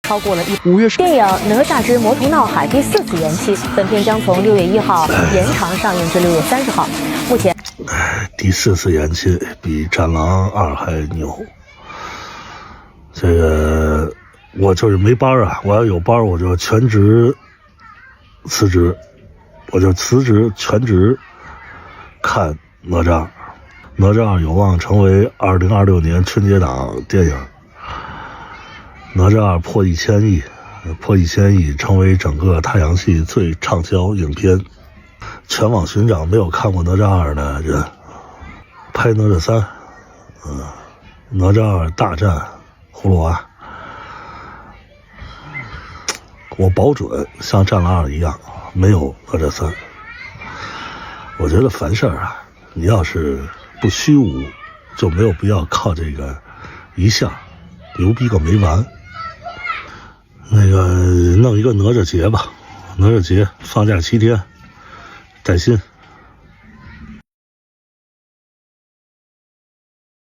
超过了5月。电影《哪吒之魔童闹海》第4次延期，本片将从6月1号延长上映至6月30号。目前，第4次延期比《战狼2》还牛。这个我就是没班啊，我要有班我就全职辞职，我就辞职全职看哪吒。哪吒有望成为2026年春节档电影。哪吒破1000亿，破1000亿，成为整个太阳系最畅销影片。全网寻找没有看过哪吒2的人，拍哪吒3，哪吒2大战葫芦娃。我保准像战狼2一样，没有哪吒3。我觉得凡事啊，你要是不虚无，就没有必要靠这个一下牛逼个没完。那个弄一个哪吒节吧，哪吒节放假7天，带薪。